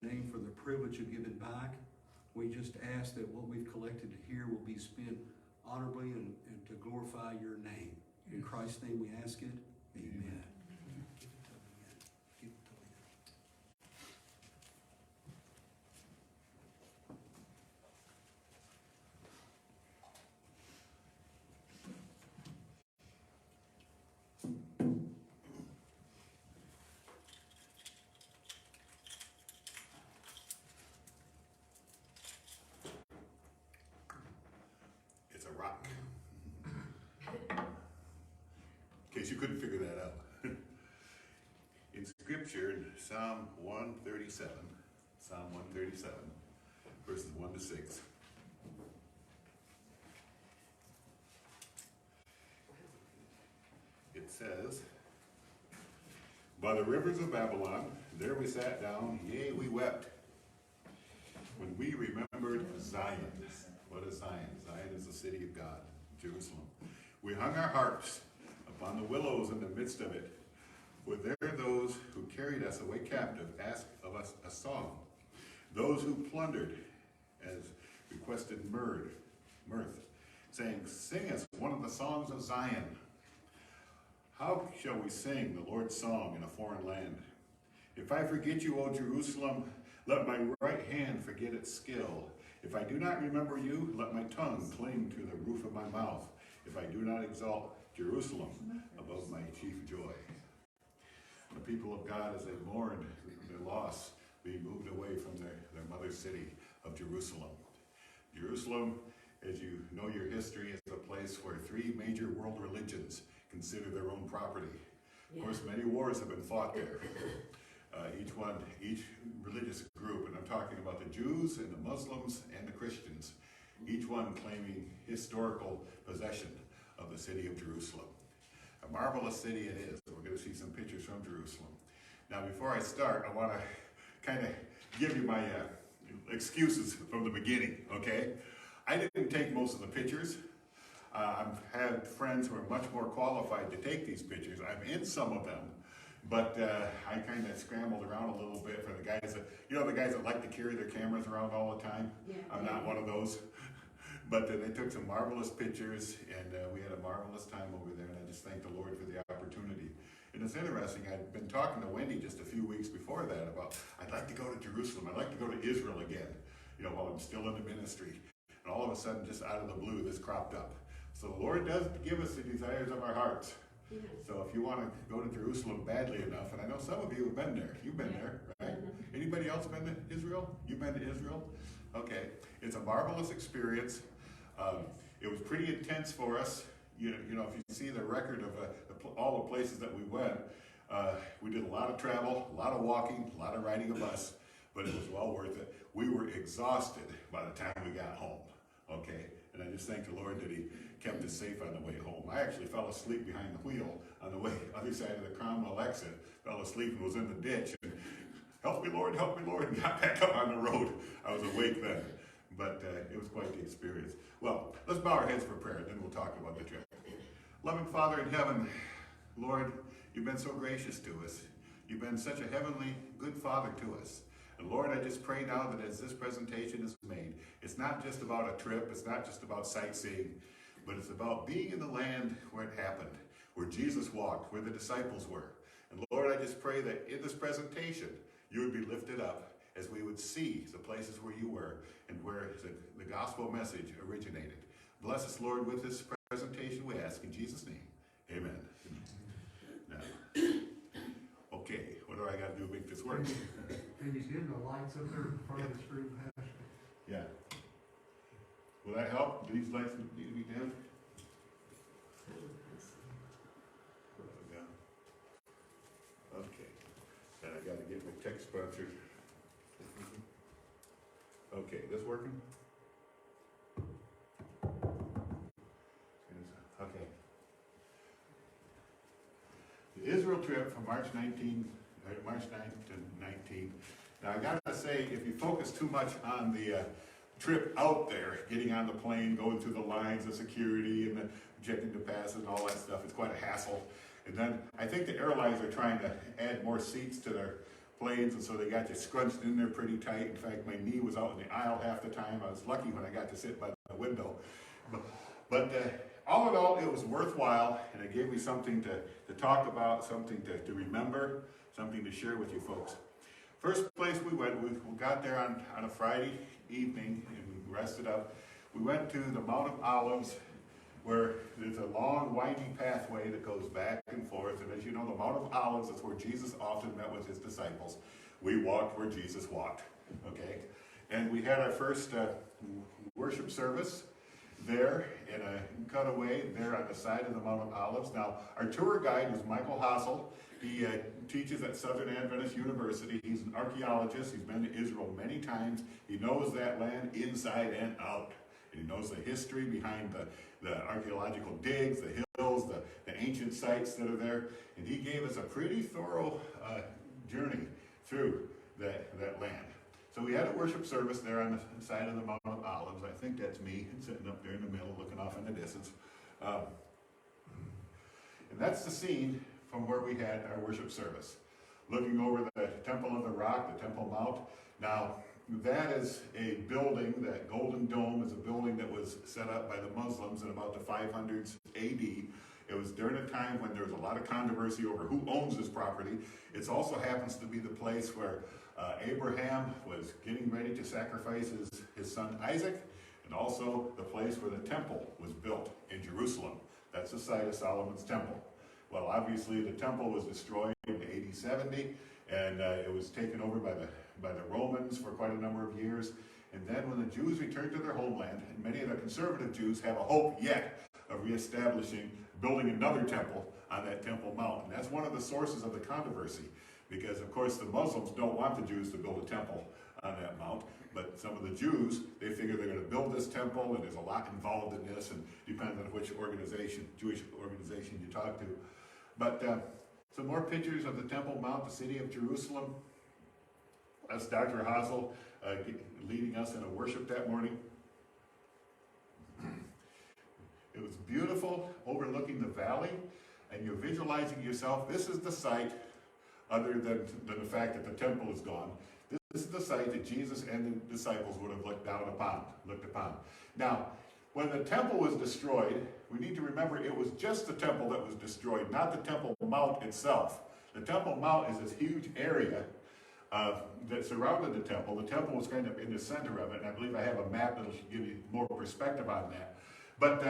name for the privilege of giving back. We just ask that what we've collected here will be spent honorably and to glorify your name. In Christ's name we ask it. Amen. It's a rock. In case you couldn't figure that out. In Scripture, in Psalm 137, verses 1 to 6. It says, "By the rivers of Babylon, there we sat down, yea, we wept, when we remembered Zion." What is Zion? Zion is the city of God, Jerusalem. "We hung our harps upon the willows in the midst of it. For there those who carried us away captive asked of us a song. Those who plundered as requested mirth, saying, Sing us one of the songs of Zion. How shall we sing the Lord's song in a foreign land? If I forget you, O Jerusalem, let my right hand forget its skill. If I do not remember you, let my tongue cling to the roof of my mouth. If I do not exalt Jerusalem above my chief joy." The people of God, as they mourned their loss, being moved away from their mother city of Jerusalem. Jerusalem, as you know your history, is a place where three major world religions consider their own property. Of course, many wars have been fought there. Each religious group, and I'm talking about the Jews and the Muslims and the Christians, each one claiming historical possession of the city of Jerusalem. A marvelous city it is. We're going to see some pictures from Jerusalem. Now, before I start, I want to kind of give you my excuses from the beginning, okay? I didn't take most of the pictures. I've had friends who are much more qualified to take these pictures. I'm in some of them, but I kind of scrambled around a little bit for the guys that like to carry their cameras around all the time. Yeah. I'm not one of those. But they took some marvelous pictures, and we had a marvelous time over there, and I just thank the Lord for the opportunity. And it's interesting, I'd been talking to Wendy just a few weeks before that about, I'd like to go to Jerusalem, I'd like to go to Israel again, while I'm still in the ministry. And all of a sudden, just out of the blue, this cropped up. So the Lord does give us the desires of our hearts. Yes. So if you want to go to Jerusalem badly enough, and I know some of you have been there. You've been there, right? Anybody else been to Israel? You've been to Israel? Okay. It's a marvelous experience. It was pretty intense for us. If you see the record of all the places that we went, we did a lot of travel, a lot of walking, a lot of riding a bus, but it was well worth it. We were exhausted by the time we got home, okay? And I just thank the Lord that He kept us safe on the way home. I actually fell asleep behind the wheel on the way, other side of the Cromwell exit, fell asleep and was in the ditch. And, help me, Lord, and got back up on the road. I was awake then. But it was quite the experience. Well, let's bow our heads for prayer, and then we'll talk about the trip. Loving Father in heaven, Lord, you've been so gracious to us. You've been such a heavenly, good Father to us. And Lord, I just pray now that as this presentation is made, it's not just about a trip, it's not just about sightseeing, but it's about being in the land where it happened, where Jesus walked, where the disciples were. And Lord, I just pray that in this presentation, you would be lifted up as we would see the places where you were and where the gospel message originated. Bless us, Lord, with this presentation, we ask in Jesus' name. Amen. Now, okay, what do I got to do to make this work? Can you dim the lights up there in front of the screen, Pastor? Yeah. Will that help? Do these lights need to be dimmed? Okay. And I got to get my tech sponsor. Okay, this working? Okay. The Israel trip from March 9th to 19. Now I gotta say, if you focus too much on the trip out there, getting on the plane, going through the lines of security and checking the passes and all that stuff, it's quite a hassle. And then I think the airlines are trying to add more seats to their planes, and so they got you scrunched in there pretty tight. In fact, my knee was out in the aisle half the time. I was lucky when I got to sit by the window. But all in all, it was worthwhile, and it gave me something to talk about, something to remember, something to share with you folks. First place we went, we got there on a Friday evening, and we rested up. We went to the Mount of Olives, where there's a long, winding pathway that goes back and forth. And as you know, the Mount of Olives is where Jesus often met with his disciples. We walked where Jesus walked, okay? And we had our first worship service there in a cutaway there on the side of the Mount of Olives. Now, our tour guide was Michael Hassel. He teaches at Southern Adventist University. He's an archaeologist. He's been to Israel many times. He knows that land inside and out. And he knows the history behind the archaeological digs, the hills, the ancient sites that are there. And he gave us a pretty thorough journey through that land. So we had a worship service there on the side of the Mount of Olives. I think that's me sitting up there in the middle, looking off in the distance. And that's the scene from where we had our worship service. Looking over the Temple of the Rock, the Temple Mount. Now, that is a building, that Golden Dome is a building that was set up by the Muslims in about the 500s AD. It was during a time when there was a lot of controversy over who owns this property. It also happens to be the place where Abraham was getting ready to sacrifice his son Isaac, and also the place where the temple was built in Jerusalem. That's the site of Solomon's temple. Well, obviously the temple was destroyed in AD 70, and it was taken over by the Romans for quite a number of years. And then when the Jews returned to their homeland, and many of the conservative Jews have a hope yet of reestablishing, building another temple on that Temple Mount. And that's one of the sources of the controversy, because of course the Muslims don't want the Jews to build a temple on that mount, but some of the Jews, they figure they're going to build this temple, and there's a lot involved in this, and depends on which Jewish organization you talk to. But some more pictures of the Temple Mount, the city of Jerusalem. That's Dr. Hassel leading us in a worship that morning. It was beautiful, overlooking the valley, and you're visualizing yourself. This is the site, other than the fact that the temple is gone. This is the site that Jesus and the disciples would have looked upon. Now, when the temple was destroyed, we need to remember it was just the temple that was destroyed, not the Temple Mount itself. The Temple Mount is this huge area that surrounded the temple. The temple was kind of in the center of it, and I believe I have a map that will give you more perspective on that. But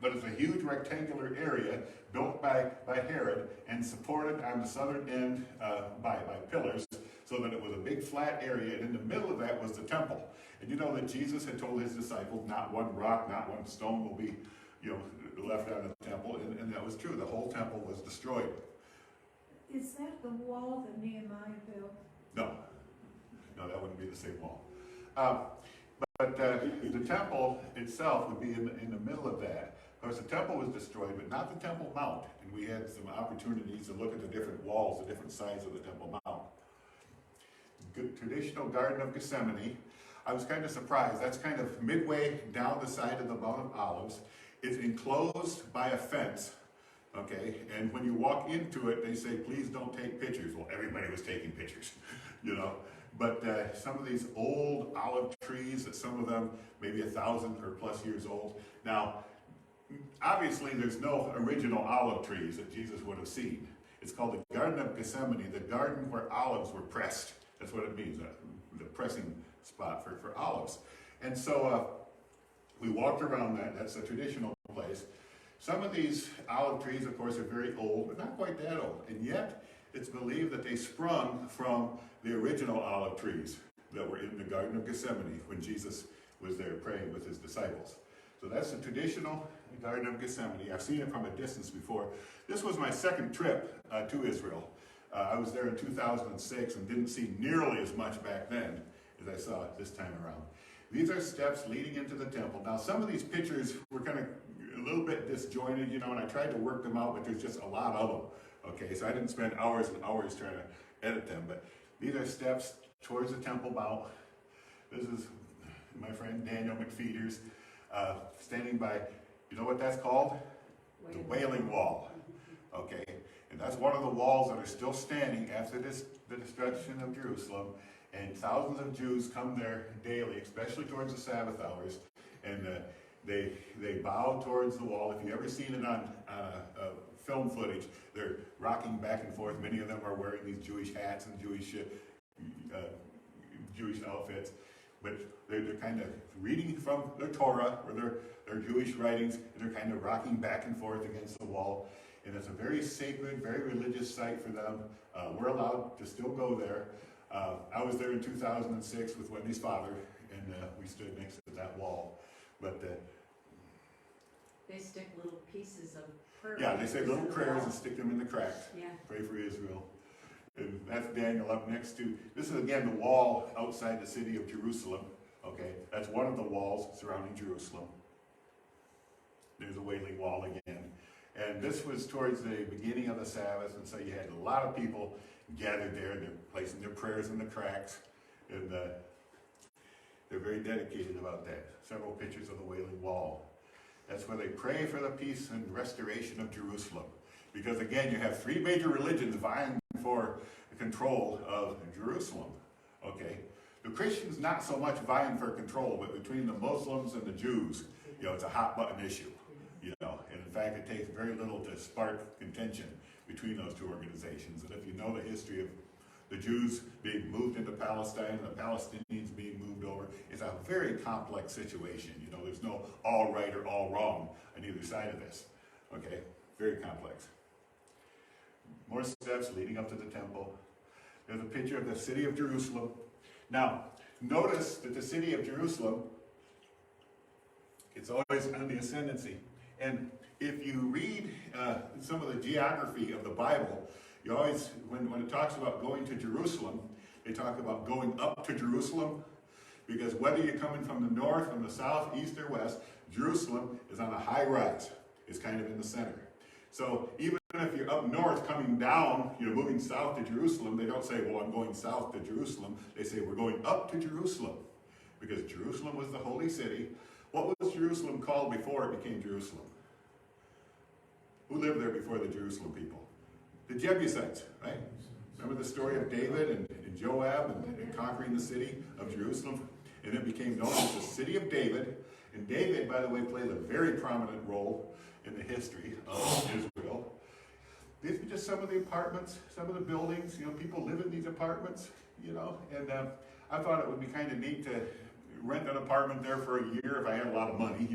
it's a huge rectangular area built by Herod and supported on the southern end by pillars, so that it was a big flat area, and in the middle of that was the temple. And you know that Jesus had told his disciples, not one rock, not one stone will be, left out of the temple, and that was true. The whole temple was destroyed. Is that the wall that Nehemiah built? No, that wouldn't be the same wall. But the temple itself would be in the middle of that. Of course, the temple was destroyed, but not the Temple Mount. And we had some opportunities to look at the different walls, the different sides of the Temple Mount. Traditional Garden of Gethsemane. I was kind of surprised. That's kind of midway down the side of the Mount of Olives. It's enclosed by a fence, okay? And when you walk into it, they say, please don't take pictures. Well, everybody was taking pictures, But some of these old olive trees, some of them maybe 1,000 or plus years old. Now, obviously, there's no original olive trees that Jesus would have seen. It's called the Garden of Gethsemane, the garden where olives were pressed. That's what it means, the pressing spot for olives. And so we walked around that. That's a traditional place. Some of these olive trees, of course, are very old, but not quite that old. And yet, it's believed that they sprung from the original olive trees that were in the Garden of Gethsemane when Jesus was there praying with his disciples. So that's the traditional Garden of Gethsemane. I've seen it from a distance before. This was my second trip to Israel. I was there in 2006 and didn't see nearly as much back then as I saw this time around. These are steps leading into the temple. Now, some of these pictures were kind of a little bit disjointed, and I tried to work them out, but there's just a lot of them. Okay, so I didn't spend hours and hours trying to edit them, but these are steps towards the Temple Mount. This is my friend Daniel McFeeters standing by, you know what that's called? The Wailing Wall. Okay, And that's one of the walls that are still standing after the destruction of Jerusalem. And thousands of Jews come there daily, especially towards the Sabbath hours, and they bow towards the wall. If you've ever seen it on film footage, they're rocking back and forth. Many of them are wearing these Jewish hats and Jewish outfits, but they're kind of reading from their Torah or their Jewish writings, and they're kind of rocking back and forth against the wall. And it's a very sacred, very religious site for them. We're allowed to still go there. I was there in 2006 with Wendy's father, and we stood next to that wall. But they stick little pieces of prayer. yeah, they say little prayers and stick them in the cracks. Yeah. Pray for Israel. And that's Daniel up next to, this is again the wall outside the city of Jerusalem. Okay, that's one of the walls surrounding Jerusalem. There's a Wailing Wall again. And this was towards the beginning of the Sabbath, and so you had a lot of people gathered there, and they're placing their prayers in the cracks, and they're very dedicated about that. Several pictures of the Wailing Wall. That's where they pray for the peace and restoration of Jerusalem. Because again, you have three major religions vying for the control of Jerusalem. Okay? The Christians not so much vying for control, but between the Muslims and the Jews, it's a hot button issue. And in fact, it takes very little to spark contention between those two organizations. And if you know the history of the Jews being moved into Palestine and the Palestinians being moved over, it's a very complex situation. There's no all right or all wrong on either side of this. Okay? Very complex. More steps leading up to the temple. There's a picture of the city of Jerusalem. Now, notice that the city of Jerusalem, it's always on the ascendancy. And if you read some of the geography of the Bible, you always, when it talks about going to Jerusalem, they talk about going up to Jerusalem, because whether you're coming from the north, from the south, east, or west, Jerusalem is on a high rise. It's kind of in the center. So even if you're up north coming down, moving south to Jerusalem, they don't say, well, I'm going south to Jerusalem. They say, we're going up to Jerusalem, because Jerusalem was the holy city. What was Jerusalem called before it became Jerusalem? Who lived there before the Jerusalem people? The Jebusites, right? Remember the story of David and Joab and conquering the city of Jerusalem? And it became known as the city of David. And David, by the way, played a very prominent role in the history of Israel. These are just some of the apartments, some of the buildings. People live in these apartments, and I thought it would be kind of neat to rent an apartment there for a year if I had a lot of money,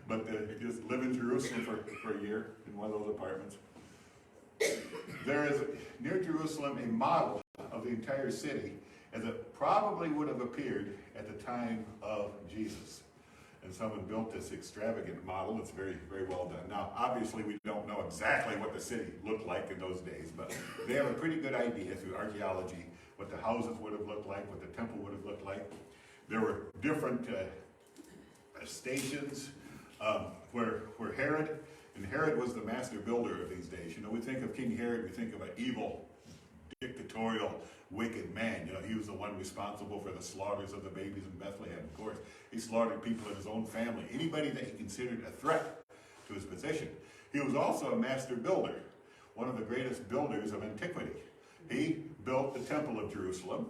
but just live in Jerusalem for a year in one of those apartments. There is, near Jerusalem, a model of the entire city as it probably would have appeared at the time of Jesus. And someone built this extravagant model. It's very, very well done. Now, obviously, we don't know exactly what the city looked like in those days, but they have a pretty good idea through archaeology what the houses would have looked like, what the temple would have looked like. There were different stations where Herod, and Herod was the master builder of these days. We think of King Herod, we think of an evil, dictatorial, wicked man. He was the one responsible for the slaughters of the babies in Bethlehem, of course. He slaughtered people in his own family, anybody that he considered a threat to his position. He was also a master builder, one of the greatest builders of antiquity. He built the Temple of Jerusalem.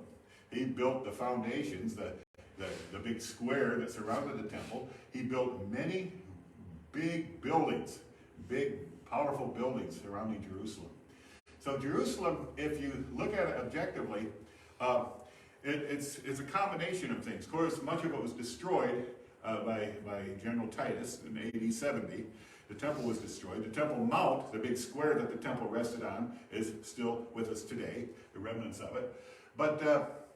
He built the foundations, the big square that surrounded the temple. He built many big buildings, big, powerful buildings surrounding Jerusalem. So Jerusalem, if you look at it objectively, it's a combination of things. Of course, much of it was destroyed by General Titus in AD 70. The temple was destroyed. The Temple Mount, the big square that the temple rested on, is still with us today, the remnants of it. But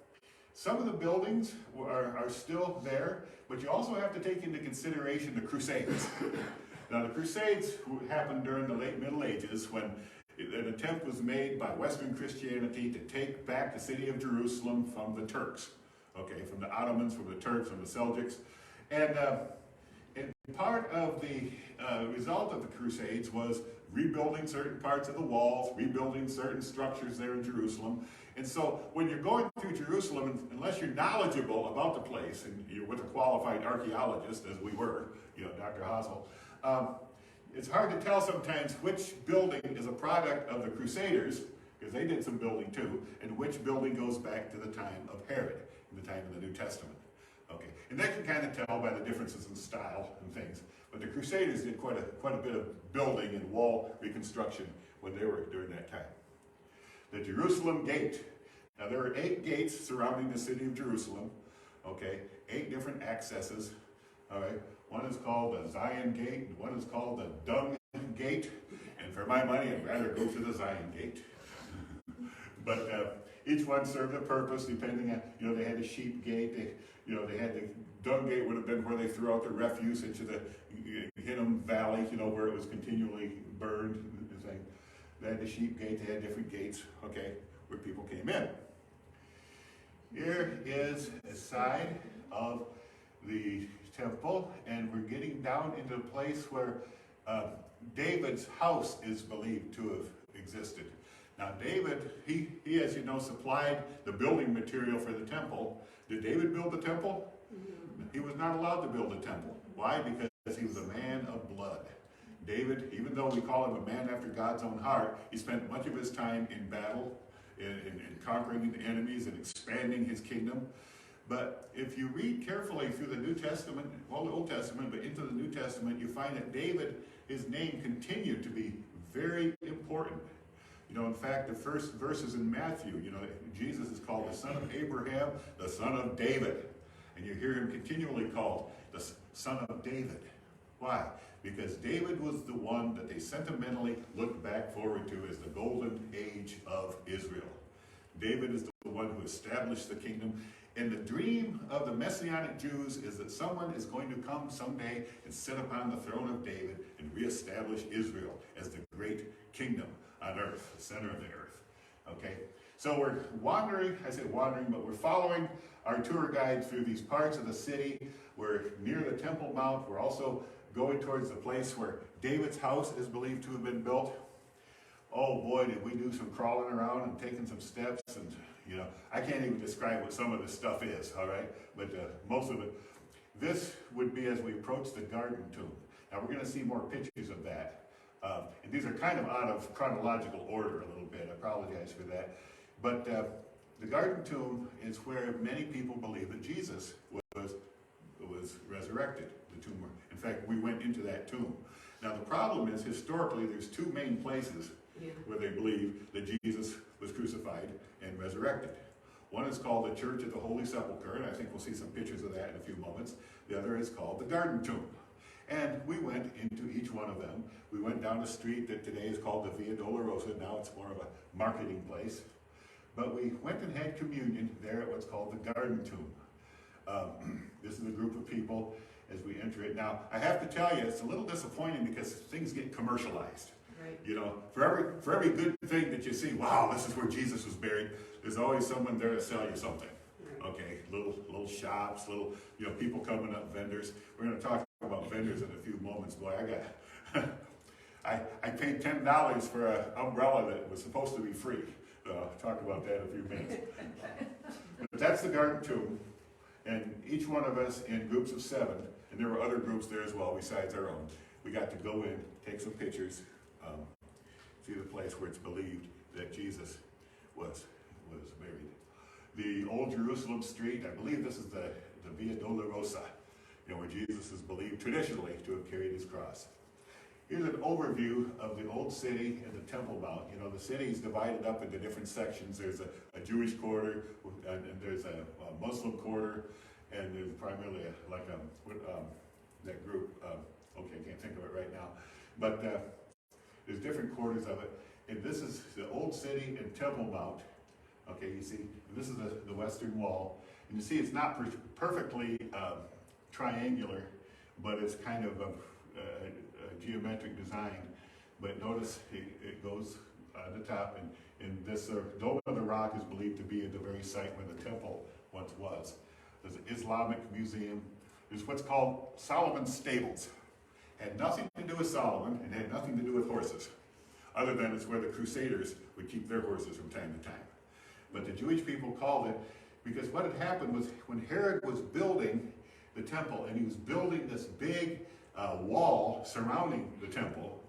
some of the buildings are still there, but you also have to take into consideration the Crusades. Now, the Crusades happened during the late Middle Ages when an attempt was made by Western Christianity to take back the city of Jerusalem from the Turks, from the Ottomans, from the Turks, from the Seljuks. And part of the result of the Crusades was rebuilding certain parts of the walls, rebuilding certain structures there in Jerusalem. And so when you're going through Jerusalem, unless you're knowledgeable about the place, and you're with a qualified archaeologist, as we were, Dr. Hassel, it's hard to tell sometimes which building is a product of the Crusaders, because they did some building too, and which building goes back to the time of Herod, in the time of the New Testament. Okay, and that can kind of tell by the differences in style and things. But the Crusaders did quite a bit of building and wall reconstruction when they were during that time. The Jerusalem Gate. Now there are 8 gates surrounding the city of Jerusalem. Okay, 8 different accesses. All right, one is called the Zion Gate, and one is called the Dunn Gate. And for my money, I'd rather go to the Zion Gate. But each one served a purpose, depending on, they had a sheep gate. They had the Dung Gate would have been where they threw out the refuse into the Hinnom Valley, where it was continually burned. They had the sheep gate. They had different gates, okay, where people came in. Here is a side of the temple, and we're getting down into a place where David's house is believed to have existed. Now David, he as you know, supplied the building material for the temple. Did David build the temple? He was not allowed to build a temple. Why? Because he was a man of blood. David, even though we call him a man after God's own heart, he spent much of his time in battle, in conquering the enemies and expanding his kingdom. But if you read carefully through the New Testament, well, the Old Testament, but into the New Testament, you find that David, his name continued to be very important. In fact, the first verses in Matthew, Jesus is called the son of Abraham, the son of David. And you hear him continually called the son of David. Why? Because David was the one that they sentimentally looked back forward to as the golden age of Israel. David is the one who established the kingdom. And the dream of the Messianic Jews is that someone is going to come someday and sit upon the throne of David and reestablish Israel as the great kingdom on earth, the center of the earth. Okay? So we're wandering, I say wandering, but we're following our tour guide through these parts of the city. We're near the Temple Mount. We're also going towards the place where David's house is believed to have been built. Oh boy, did we do some crawling around and taking some steps, and I can't even describe what some of this stuff is, all right? But most of it, this would be as we approach the Garden Tomb. Now we're going to see more pictures of that. And these are kind of out of chronological order a little bit. I apologize for that. But the Garden Tomb is where many people believe that Jesus was resurrected. The tomb. In fact, we went into that tomb. Now the problem is, historically, there's 2 main places where they believe that Jesus was crucified and resurrected. One is called the Church of the Holy Sepulchre, and I think we'll see some pictures of that in a few moments. The other is called the Garden Tomb. And we went into each one of them. We went down a street that today is called the Via Dolorosa. Now it's more of a marketing place. But we went and had communion there at what's called the Garden Tomb. This is a group of people as we enter it. Now, I have to tell you, it's a little disappointing because things get commercialized. Right. For every good thing that you see, wow, this is where Jesus was buried, there's always someone there to sell you something. Right. Okay, little shops, people coming up, vendors. We're going to talk about vendors in a few moments. Boy, I paid $10 for an umbrella that was supposed to be free. I'll talk about that in a few minutes. But that's the Garden Tomb, and each one of us in groups of 7, and there were other groups there as well besides our own. We got to go in, take some pictures, see the place where it's believed that Jesus was buried. The Old Jerusalem Street, I believe this is the Via Dolorosa, where Jesus is believed traditionally to have carried his cross. Here's an overview of the old city and the Temple Mount. The city is divided up into different sections. There's a Jewish quarter, and there's a Muslim quarter, and there's primarily that group. Okay, I can't think of it right now. But there's different quarters of it. And this is the old city and Temple Mount. Okay, you see, this is the western wall. And you see it's not perfectly triangular, but it's kind of a geometric design. But notice it goes on the top, and this Dome of the Rock is believed to be at the very site where the temple once was. There's an Islamic museum. There's what's called Solomon's Stables. Had nothing to do with Solomon and had nothing to do with horses, other than it's where the Crusaders would keep their horses from time to time. But the Jewish people called it, because what had happened was when Herod was building the temple, and he was building this big wall surrounding the temple.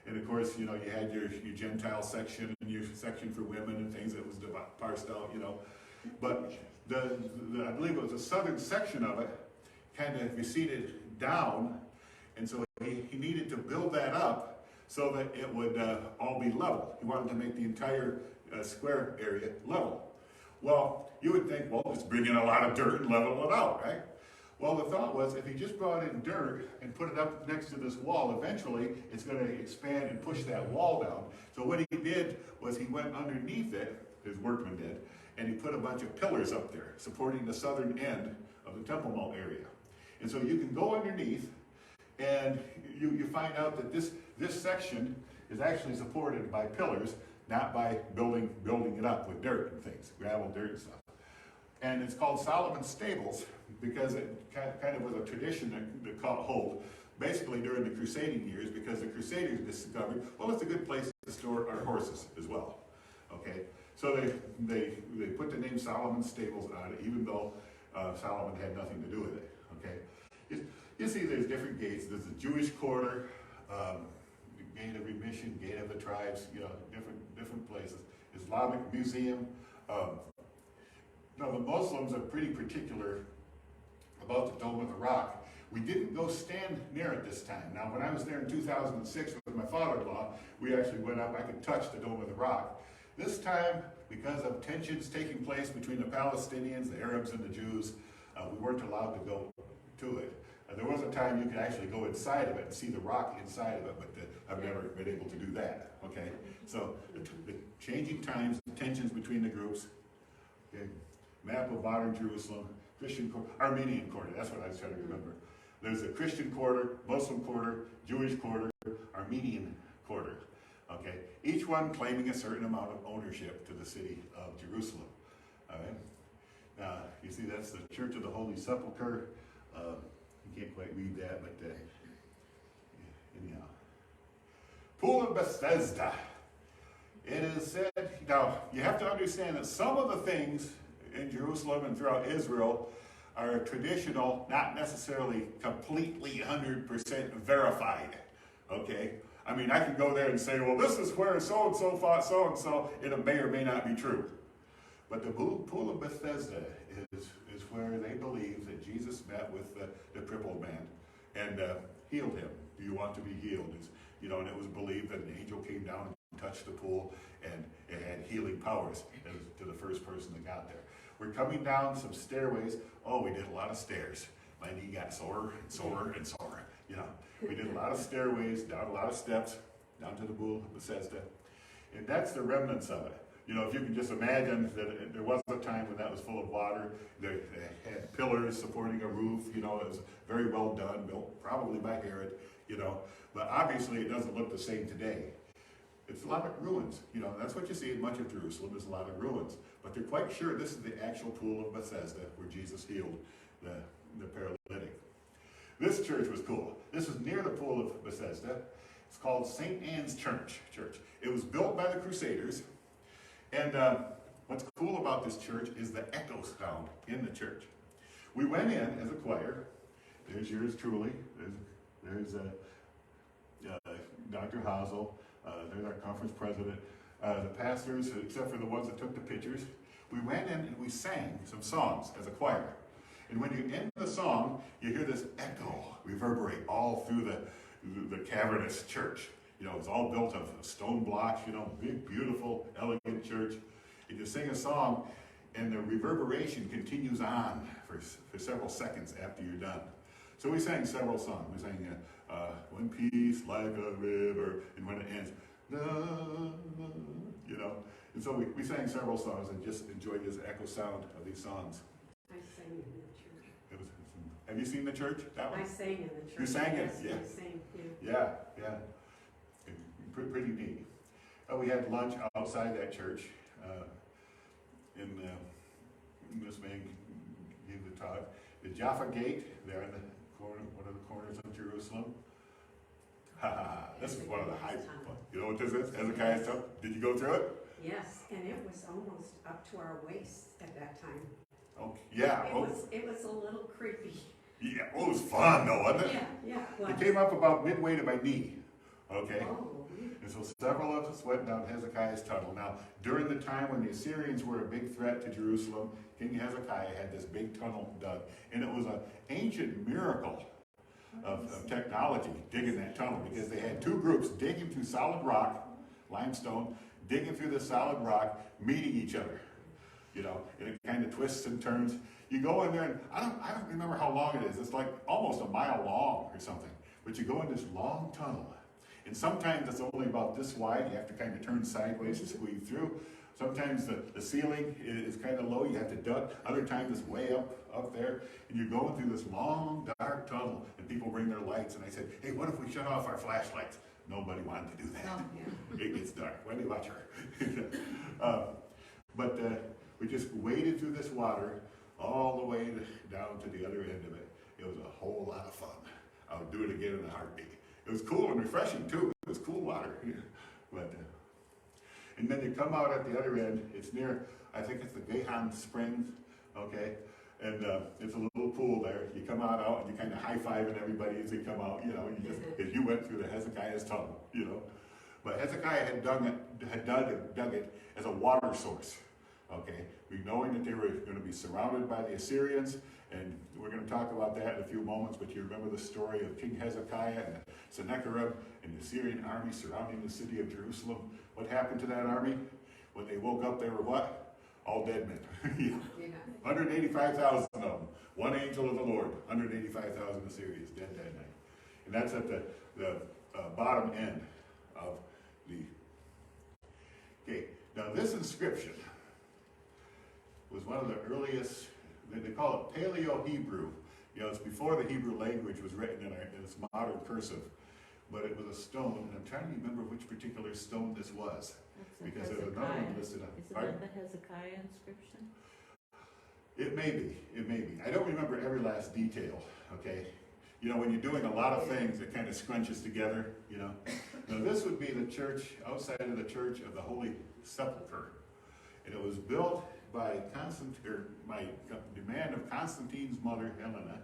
And of course, you know, you had your Gentile section and your section for women and things that was parsed out, you know. But I believe it was the southern section of it kind of receded down, and so he needed to build that up so that it would all be level. He wanted to make the entire square area level. Well, you would think, well, just bring in a lot of dirt and level it out, right? Well, the thought was if he just brought in dirt and put it up next to this wall, eventually it's going to expand and push that wall down. So what he did was he went underneath it, his workman did, and he put a bunch of pillars up there supporting the southern end of the Temple Mount area. And so you can go underneath and you find out that this section is actually supported by pillars, not by building it up with dirt and things, gravel, dirt and stuff. And it's called Solomon's Stables because it kind of was a tradition that caught hold basically during the crusading years, because the Crusaders discovered, well, it's a good place to store our horses as well. Okay, so they put the name Solomon's Stables on it, even though Solomon had nothing to do with it. Okay, you see there's different gates. There's the Jewish quarter, the Gate of Remission, Gate of the Tribes, you know, different places. Islamic Museum. Now the Muslims are pretty particular about the Dome of the Rock. We didn't go stand near it this time. Now when I was there in 2006 with my father-in-law, we actually went up, I could touch the Dome of the Rock. This time, because of tensions taking place between the Palestinians, the Arabs, and the Jews, we weren't allowed to go to it. There was a time you could actually go inside of it and see the rock inside of it, but I've never been able to do that, okay? So the changing times, the tensions between the groups, okay? Map of modern Jerusalem, Armenian quarter, that's what I was trying to remember. There's a Christian quarter, Muslim quarter, Jewish quarter, Armenian quarter, okay? Each one claiming a certain amount of ownership to the city of Jerusalem, all right? Now, you see that's the Church of the Holy Sepulchre. You can't quite read that, but anyhow. Pool of Bethesda. It is said, now you have to understand that some of the things in Jerusalem and throughout Israel are traditional, not necessarily completely 100% verified, okay? I mean, I can go there and say, well, this is where so-and-so fought so-and-so, and it may or may not be true. But the Pool of Bethesda is where they believe that Jesus met with the crippled man and healed him. Do you want to be healed? You know, and it was believed that an angel came down and touched the pool, and it had healing powers to the first person that got there. We're coming down some stairways. Oh, we did a lot of stairs. My knee got sore and sore and sore. You know, we did a lot of stairways, down a lot of steps, down to the Pool of Bethesda. And that's the remnants of it. You know, if you can just imagine that there was a time when that was full of water. They had pillars supporting a roof. You know, it was very well done, built probably by Herod, you know. But obviously it doesn't look the same today. It's a lot of ruins. You know, that's what you see in much of Jerusalem, is a lot of ruins. But they're quite sure this is the actual Pool of Bethesda where Jesus healed the paralytic. This church was cool. This is near the Pool of Bethesda. It's called St. Anne's Church. It was built by the Crusaders. And what's cool about this church is the echo sound in the church. We went in as a choir. There's yours truly. There's Dr. Hazel. There's our conference president. The pastors, except for the ones that took the pictures. We went in and we sang some songs as a choir. And when you end the song, you hear this echo reverberate all through the cavernous church. You know, it's all built of stone blocks, you know, big, beautiful, elegant church. And you sing a song, and the reverberation continues on for several seconds after you're done. So we sang several songs. We sang One Peace Like a River, and when it ends, you know. And so we sang several songs and just enjoyed this echo sound of these songs. I sang in the church. Have you seen the church? That one? I sang in the church. You sang it? Yes, Yeah. I sang, yeah. Yeah. Pretty neat. We had lunch outside that church, and this man gave the talk. The Jaffa Gate, there in the corner, one of the corners of Jerusalem. This is one of the high points. You know what this is? Hezekiah's Tunnel. Did you go through it? Yes, and it was almost up to our waist at that time. Oh, yeah. It was a little creepy. Yeah, it was fun though, wasn't it? Yeah. It came up about midway to my knee, okay? Oh, And so several of us went down Hezekiah's tunnel. Now, during the time when the Assyrians were a big threat to Jerusalem, King Hezekiah had this big tunnel dug. And it was an ancient miracle of technology, digging that tunnel, because they had two groups digging through solid rock, limestone, digging through the solid rock, meeting each other. You know, and it kind of twists and turns. You go in there, and I don't remember how long it is. It's like almost a mile long or something. But you go in this long tunnel. And sometimes it's only about this wide. You have to kind of turn sideways to squeeze through. Sometimes the ceiling is kind of low. You have to duck. Other times it's way up there. And you're going through this long, dark tunnel. And people bring their lights. And I said, hey, what if we shut off our flashlights? Nobody wanted to do that. oh, yeah. It gets dark. Wendy, watch her. But we just waded through this water all the way down to the other end of it. It was a whole lot of fun. I would do it again in a heartbeat. It was cool and refreshing too. It was cool water. But and then you come out at the other end. It's near, I think it's the Gahan Springs, okay? And it's a little pool there. You come out and you kind of high-fiving everybody as they come out, you know, you just, as you went through the Hezekiah's tunnel, you know. But Hezekiah had dug it as a water source, okay? Knowing that they were going to be surrounded by the Assyrians, and we're going to talk about that in a few moments, but you remember the story of King Hezekiah and Sennacherib and the Assyrian army surrounding the city of Jerusalem. What happened to that army? When they woke up, they were what? All dead men. Yeah. 185,000 of them. One angel of the Lord. 185,000 Assyrians dead that night. And that's at the bottom end of the... Okay, now this inscription was one of the earliest, they call it Paleo-Hebrew. You know, it's before the Hebrew language was written in its modern cursive. But it was a stone, and I'm trying to remember which particular stone this was. Because there's another one listed on. Is it the Hezekiah inscription? It may be. I don't remember every last detail, okay? You know, when you're doing a lot of things, it kind of scrunches together, you know? Now this would be the church, outside of the Church of the Holy Sepulchre. And it was built by demand of Constantine's mother, Helena.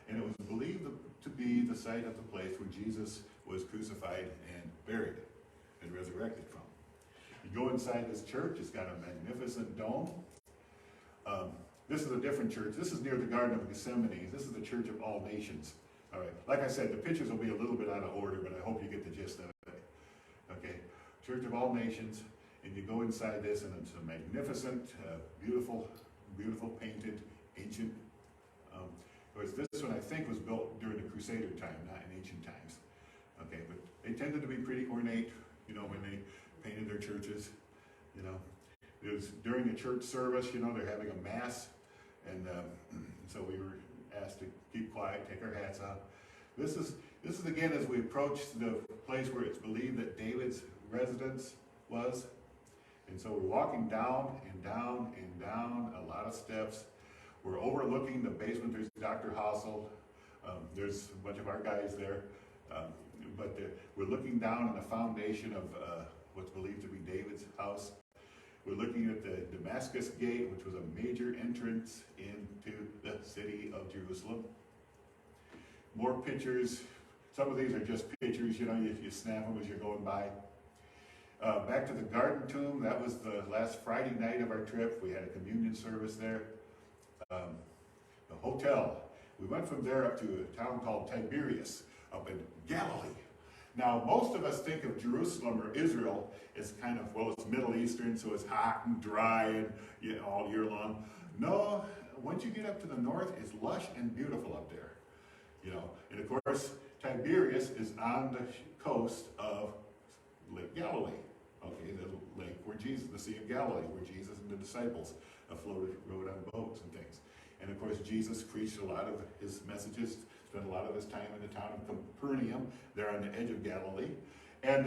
And it was believed to be the site of the place where Jesus was crucified and buried and resurrected from. You go inside this church, it's got a magnificent dome. This is a different church. This is near the Garden of Gethsemane. This is the Church of All Nations. All right. Like I said, the pictures will be a little bit out of order, but I hope you get the gist of it. Okay. Church of All Nations. And you go inside this, and it's a magnificent, beautiful, beautiful painted, ancient. Whereas this one, I think, was built during the Crusader time, not in ancient times. Okay, but they tended to be pretty ornate, you know, when they painted their churches, you know. It was during the church service, you know, they're having a mass, and so we were asked to keep quiet, take our hats off. This is again as we approach the place where it's believed that David's residence was. And so we're walking down and down and down a lot of steps. We're overlooking the basement. There's Dr. Hossel. There's a bunch of our guys there. But we're looking down on the foundation of what's believed to be David's house. We're looking at the Damascus Gate, which was a major entrance into the city of Jerusalem. More pictures. Some of these are just pictures, you know, you snap them as you're going by. Back to the Garden Tomb, that was the last Friday night of our trip. We had a communion service there. The hotel, we went from there up to a town called Tiberias, up in Galilee. Now, most of us think of Jerusalem or Israel as kind of, well, it's Middle Eastern, so it's hot and dry and all year long. No, once you get up to the north, it's lush and beautiful up there. You know, and of course, Tiberias is on the coast of Lake Galilee. Okay, the lake where Jesus, the Sea of Galilee, where Jesus and the disciples rode on boats and things. And of course, Jesus preached a lot of his messages, spent a lot of his time in the town of Capernaum, there on the edge of Galilee. And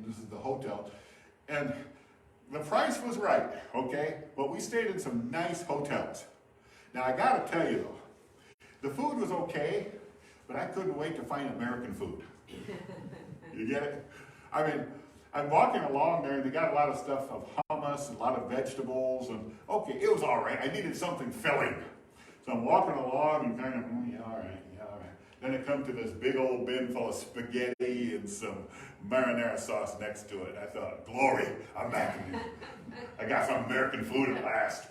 this is the hotel. And the price was right, okay? But we stayed in some nice hotels. Now, I gotta tell you though, the food was okay, but I couldn't wait to find American food. You get it? I mean, I'm walking along there, and they got a lot of stuff of hummus, and a lot of vegetables, and okay, it was all right. I needed something filling. So I'm walking along and kind of, yeah, all right, yeah, all right. Then it comes to this big old bin full of spaghetti and some marinara sauce next to it. I thought, glory, I'm back. I got some American food at last.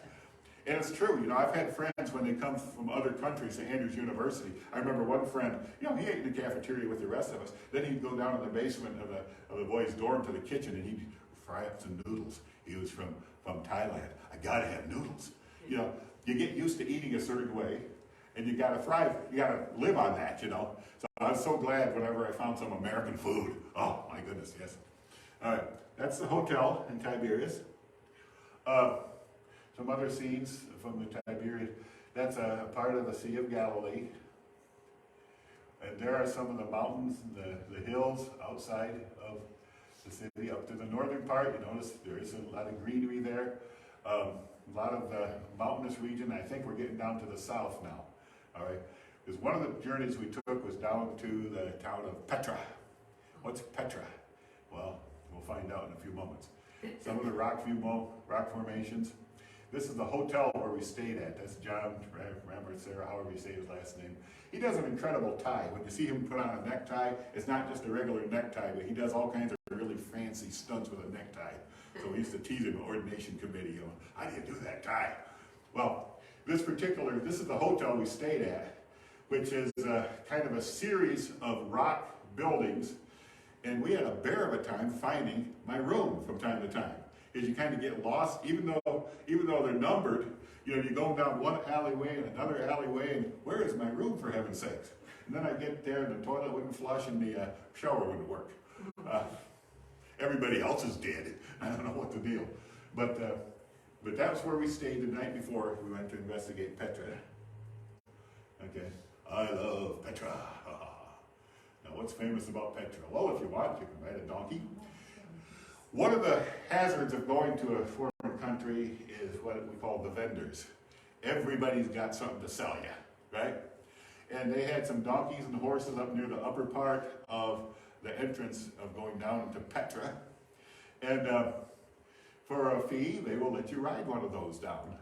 And it's true, you know, I've had friends when they come from other countries to Andrews University. I remember one friend, you know, he ate in the cafeteria with the rest of us. Then he'd go down in the basement of the boys' dorm to the kitchen and he'd fry up some noodles. He was from Thailand. I gotta have noodles. You know, you get used to eating a certain way and you gotta thrive, you gotta live on that, you know. So I was so glad whenever I found some American food. Oh, my goodness, yes. All right, that's the hotel in Tiberias. Some other scenes from the Tiberias. That's a part of the Sea of Galilee. And there are some of the mountains, the hills outside of the city. Up to the northern part, you notice there is a lot of greenery there. A lot of the mountainous region. I think we're getting down to the south now. All right. Because one of the journeys we took was down to the town of Petra. What's Petra? Well, we'll find out in a few moments. Some of the rock formations. This is the hotel where we stayed at. That's John Rambert, Sarah, however you say his last name. He does an incredible tie. When you see him put on a necktie, it's not just a regular necktie, but he does all kinds of really fancy stunts with a necktie. So we used to tease him, ordination committee, you know, how do you do that tie? Well, this is the hotel we stayed at, which is kind of a series of rock buildings, and we had a bear of a time finding my room from time to time. Is you kind of get lost, even though they're numbered, you know, you go down one alleyway and another alleyway, and where is my room, for heaven's sakes? And then I get there and the toilet wouldn't flush and the shower wouldn't work. Everybody else is dead. I don't know what the deal. But that was where we stayed the night before we went to investigate Petra. Okay, I love Petra. Now what's famous about Petra? Well, if you want, you can ride a donkey. One of the hazards of going to a foreign country is what we call the vendors. Everybody's got something to sell you, right? And they had some donkeys and horses up near the upper part of the entrance of going down into Petra. And for a fee, they will let you ride one of those down.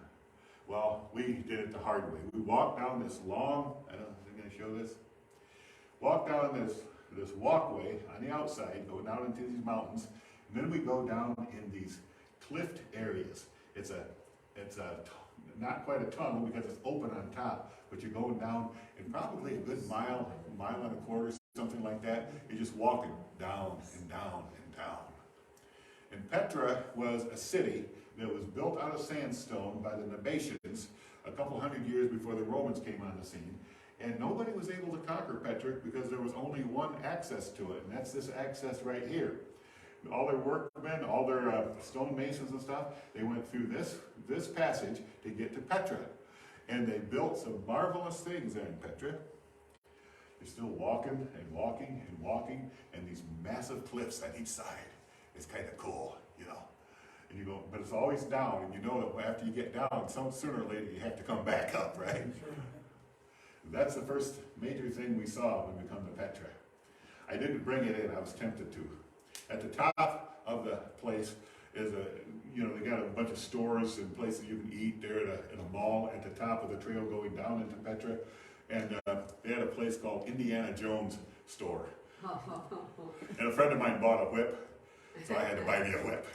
Well, we did it the hard way. We walked down this long, I don't know if I'm going to show this. Walked down this walkway on the outside, go down into these mountains. And then we go down in these cliffed areas. It's not quite a tunnel because it's open on top, but you're going down in probably a good mile and a quarter, something like that. You're just walking down and down and down. And Petra was a city that was built out of sandstone by the Nabateans a couple hundred years before the Romans came on the scene. And nobody was able to conquer Petra because there was only one access to it, and that's this access right here. All their workmen, all their stone masons and stuff, they went through this passage to get to Petra. And they built some marvelous things there in Petra. You're still walking and walking and walking, and these massive cliffs on each side. It's kind of cool, you know. And you go, but it's always down, and you know that after you get down, sooner or later you have to come back up, right? That's the first major thing we saw when we come to Petra. I didn't bring it in, I was tempted to. At the top of the place is they got a bunch of stores and places you can eat there in a mall at the top of the trail going down into Petra. And they had a place called Indiana Jones store. And a friend of mine bought a whip, so I had to buy me a whip.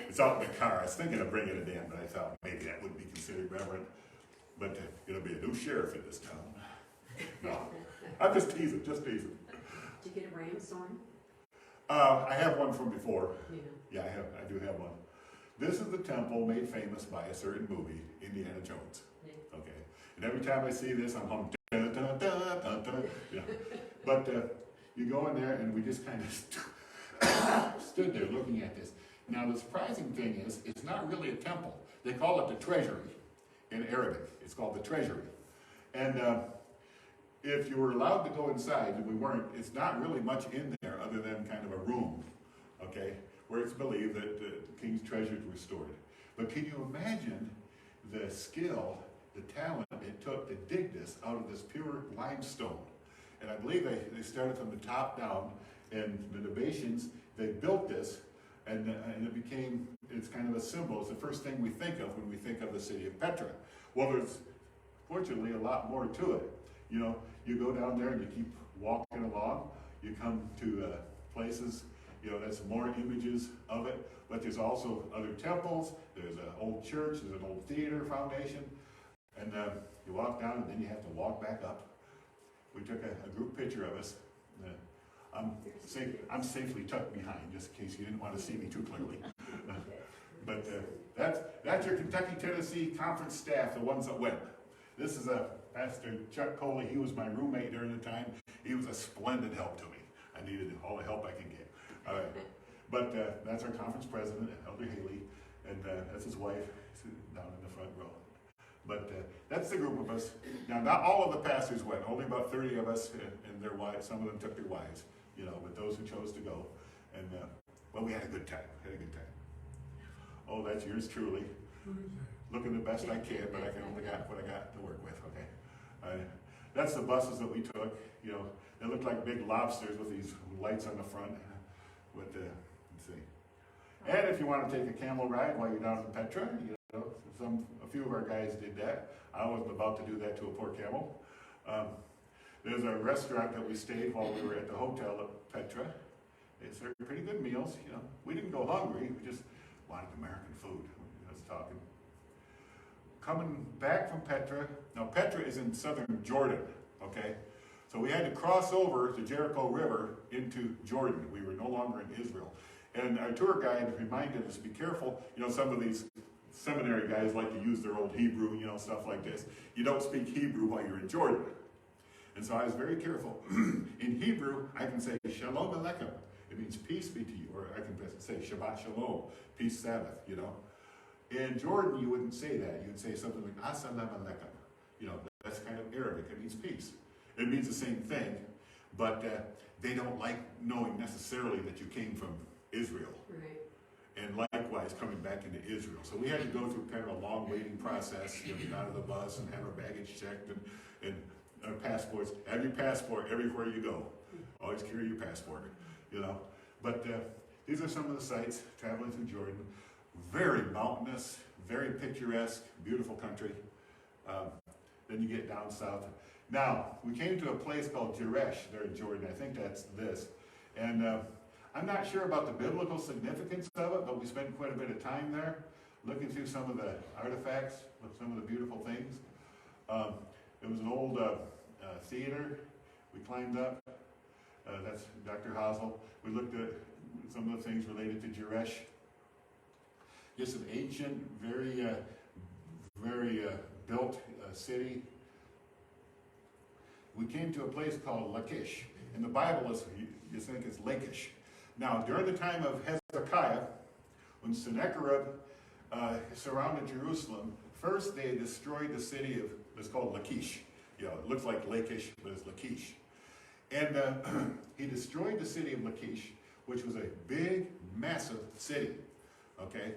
It's out in the car. I was thinking of bringing it in, but I thought maybe that wouldn't be considered reverent. But it'll be a new sheriff in this town. No, I'm just teasing. Did you get a ram's horn? I have one from before. Yeah. Yeah, I do have one. This is the temple made famous by a certain movie, Indiana Jones. Yeah. Okay. And every time I see this, I'm humming. Dun, dun, dun, dun, dun. Yeah. But you go in there, and we just kind of stood there looking at this. Now, the surprising thing is, it's not really a temple. They call it the treasury in Arabic. It's called the treasury. And if you were allowed to go inside, and we weren't, it's not really much in there other than kind of a room, okay, where it's believed that the king's treasures were stored. But can you imagine the skill, the talent it took to dig this out of this pure limestone? And I believe they started from the top down, and the Nabateans, they built this, and it's kind of a symbol. It's the first thing we think of when we think of the city of Petra. Well, there's fortunately a lot more to it. You know, you go down there and you keep walking along, you come to places, you know, that's more images of it, but there's also other temples, there's an old church, there's an old theater foundation, and you walk down and then you have to walk back up. We took a group picture of us. I'm safely tucked behind, just in case you didn't want to see me too clearly. But that's your Kentucky, Tennessee conference staff, the ones that went. This is Pastor Chuck Coley. He was my roommate during the time. He was a splendid help to me. I needed all the help I could get. All right. But that's our conference president, Elder Haley, and that's his wife down in the front row. But that's the group of us. Now, not all of the pastors went. Only about 30 of us and their wives. Some of them took their wives, you know, but those who chose to go. And, well, we had a good time. Oh, that's yours truly. Looking the best I can, but I can only got what I got to work with, okay? That's the buses that we took. You know, they look like big lobsters with these lights on the front. But, let's see. And if you want to take a camel ride while you're down in Petra, you know, a few of our guys did that. I wasn't about to do that to a poor camel. There's a restaurant that we stayed while we were at the hotel at Petra. They served pretty good meals, you know. We didn't go hungry, we just wanted American food. I was talking. Coming back from Petra, now Petra is in southern Jordan, okay? So we had to cross over the Jericho River into Jordan. We were no longer in Israel. And our tour guide reminded us, be careful, you know, some of these seminary guys like to use their old Hebrew, you know, stuff like this. You don't speak Hebrew while you're in Jordan. And so I was very careful. In Hebrew, I can say, Shalom Aleichem. It means peace be to you. Or I can say Shabbat Shalom, peace Sabbath, you know. In Jordan, you wouldn't say that. You'd say something like, Assalamu Alaikum. You know, that's kind of Arabic. It means peace. It means the same thing, but they don't like knowing necessarily that you came from Israel. Right. And likewise, coming back into Israel. So we had to go through kind of a long waiting process, you know, get out of the bus and have our baggage checked and our passports. Have your passport everywhere you go. Always carry your passport, you know. But these are some of the sites traveling through Jordan. Very mountainous, very picturesque, beautiful country. Then you get down south. Now, we came to a place called Jeresh there in Jordan. I think that's this. And I'm not sure about the biblical significance of it, but we spent quite a bit of time there looking through some of the artifacts, some of the beautiful things. It was an old theater. We climbed up. That's Dr. Hazel. We looked at some of the things related to Jeresh. Just an ancient, very built city. We came to a place called Lachish. In the Bible, you think it's Lachish. Now, during the time of Hezekiah, when Sennacherib surrounded Jerusalem, first they destroyed the city of, it's called Lachish. You know, it looks like Lachish, but it's Lachish. And he destroyed the city of Lachish, which was a big, massive city, okay?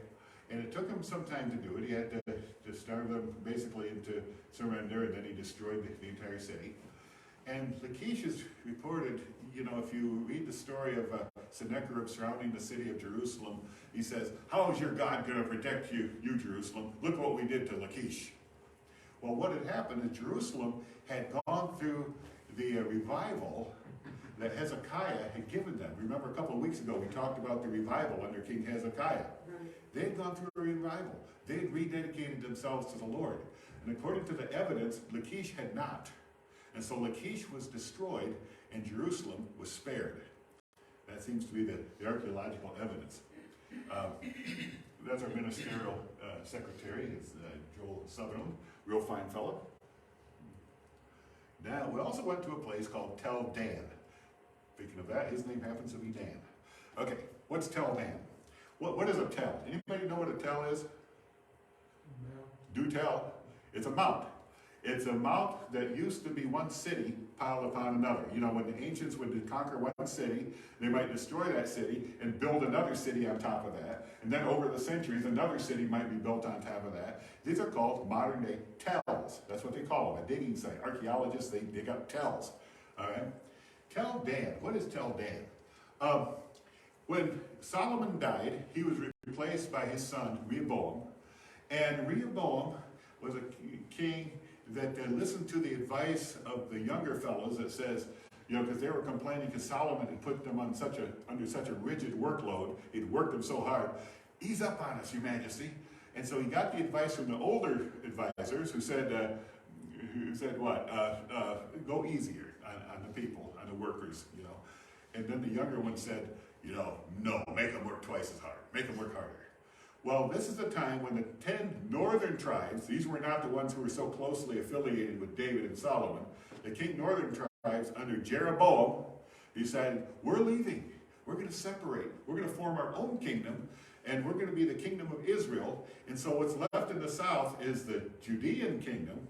And it took him some time to do it. He had to starve them basically into surrender, and then he destroyed the entire city. And Lachish is reported, you know, if you read the story of Sennacherib surrounding the city of Jerusalem, he says, how is your God going to protect you, Jerusalem? Look what we did to Lachish. Well, what had happened is Jerusalem had gone through the revival that Hezekiah had given them. Remember a couple of weeks ago we talked about the revival under King Hezekiah. Right. They had gone through a revival. They had rededicated themselves to the Lord. And according to the evidence, Lachish had not. And so Lachish was destroyed and Jerusalem was spared. That seems to be the archaeological evidence. That's our ministerial secretary, is Joel Sutherland, real fine fellow. Now, we also went to a place called Tel Dan. Speaking of that, his name happens to be Dan. Okay, what's Tel Dan? What is a tell? Anybody know what a tell is? No. Do tell. It's a mount. It's a mount that used to be one city piled upon another. You know, when the ancients would conquer one city, they might destroy that city and build another city on top of that. And then over the centuries, another city might be built on top of that. These are called modern day tells. That's what they call them, a digging site. Archaeologists, they dig up tells. All right? Tel Dan. What is Tel Dan? When Solomon died, he was replaced by his son, Rehoboam. And Rehoboam was a king that listened to the advice of the younger fellows that says, because they were complaining because Solomon had put them on under such a rigid workload, he'd worked them so hard. Ease up on us, Your Majesty. And so he got the advice from the older advisors who said what? Go easier on the people, on the workers, And then the younger one said, no, make them work twice as hard. Make them work harder. Well, this is the time when the 10 northern tribes, these were not the ones who were so closely affiliated with David and Solomon, the northern tribes under Jeroboam decided, we're leaving. We're going to separate. We're going to form our own kingdom, and we're going to be the kingdom of Israel. And so what's left in the south is the Judean kingdom,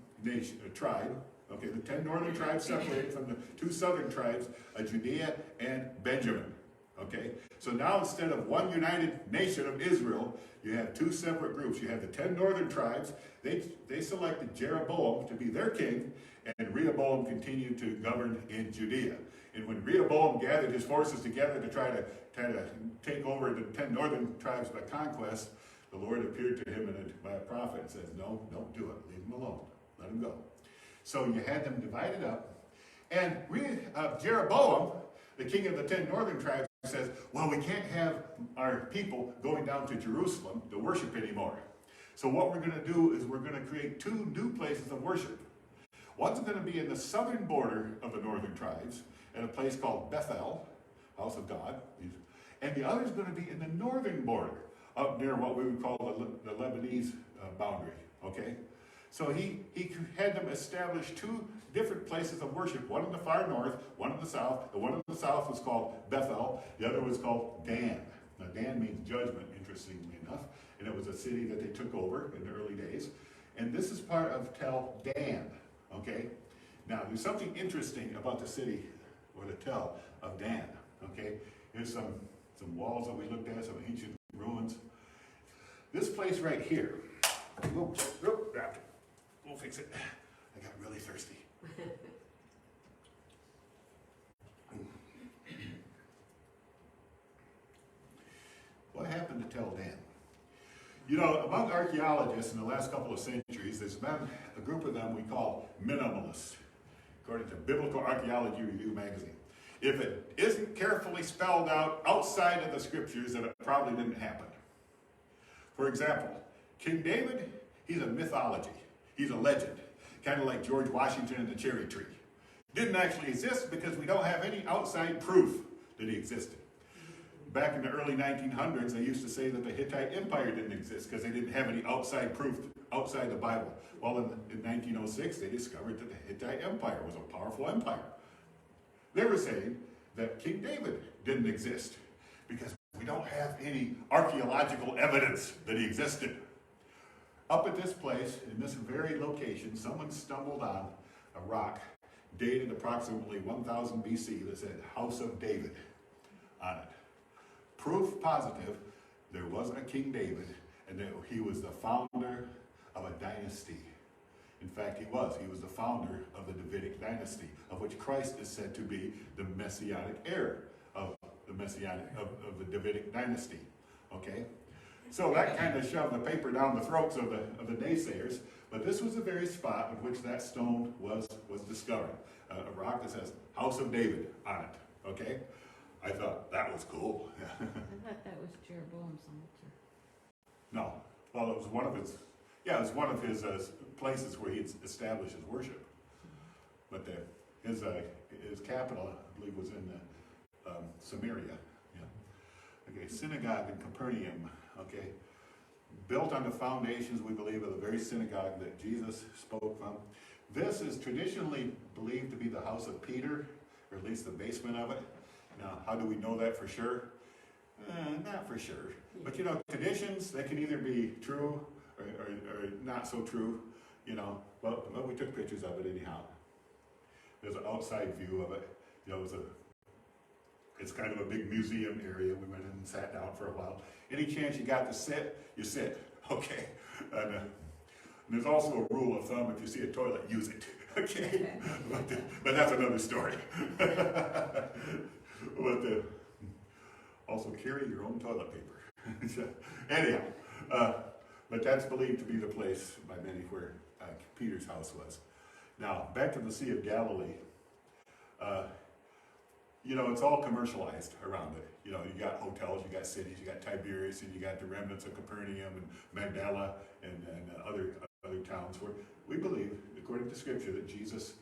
tribe. Okay, the 10 northern tribes separated from the 2 southern tribes, Judea and Benjamin. Okay, so now instead of one united nation of Israel, you have 2 separate groups. You have the 10 northern tribes. They selected Jeroboam to be their king, and Rehoboam continued to govern in Judea. And when Rehoboam gathered his forces together to try to take over the 10 northern tribes by conquest, the Lord appeared to him by a prophet and says, no, don't do it. Leave them alone. Let them go. So you had them divided up. And Jeroboam, the king of the 10 northern tribes, says, well, we can't have our people going down to Jerusalem to worship anymore. So what we're going to do is we're going to create 2 new places of worship. One's going to be in the southern border of the northern tribes, at a place called Bethel, house of God. And the other is going to be in the northern border, up near what we would call the Lebanese boundary, okay? So he had them establish 2 different places of worship, one in the far north, one in the south. The one in the south was called Bethel, the other was called Dan. Now Dan means judgment, interestingly enough, and it was a city that they took over in the early days. And this is part of Tel Dan, okay? Now there's something interesting about the city, or the Tel of Dan, okay? Here's some walls that we looked at, some ancient ruins. This place right here, grabbed it. We'll fix it. I got really thirsty. What happened to Tel Dan? Among archaeologists in the last couple of centuries, there's been a group of them we call minimalists, according to Biblical Archaeology Review magazine. If it isn't carefully spelled out outside of the scriptures, then it probably didn't happen. For example, King David, he's a mythology. He's a legend, kind of like George Washington and the cherry tree. Didn't actually exist because we don't have any outside proof that he existed. Back in the early 1900s, they used to say that the Hittite Empire didn't exist because they didn't have any outside proof outside the Bible. Well, in 1906, they discovered that the Hittite Empire was a powerful empire. They were saying that King David didn't exist because we don't have any archaeological evidence that he existed. Up at this place, in this very location, someone stumbled on a rock dated approximately 1000 BC that said House of David on it. Proof positive there was a King David and that he was the founder of a dynasty. In fact, he was the founder of the Davidic dynasty, of which Christ is said to be the messianic heir of the Davidic dynasty. Okay? So that kind of shoved the paper down the throats of the naysayers, but this was the very spot in which that stone was discovered. A rock that says House of David on it. Okay? I thought that was cool. I thought that was Jeroboam's altar. No. Well, it was one of his places where he established his worship. But his capital, I believe, was in Samaria. Yeah. Okay, synagogue in Capernaum. Okay, built on the foundations, we believe, of the very synagogue that Jesus spoke from. This is traditionally believed to be the house of Peter, or at least the basement of it. Now, how do we know that for sure? Not for sure. But traditions, they can either be true or not so true, but we took pictures of it anyhow. There's an outside view of it. It's kind of a big museum area. We went in and sat down for a while. Any chance you got to sit, you sit. Okay. And there's also a rule of thumb: if you see a toilet, use it. Okay. But that's another story. Also carry your own toilet paper. Anyhow, but that's believed to be the place by many where Peter's house was. Now, back to the Sea of Galilee. You know, it's all commercialized around it. You know, you got hotels, you got cities, you got Tiberias, and you got the remnants of Capernaum and Magdala and other towns where we believe, according to Scripture, that Jesus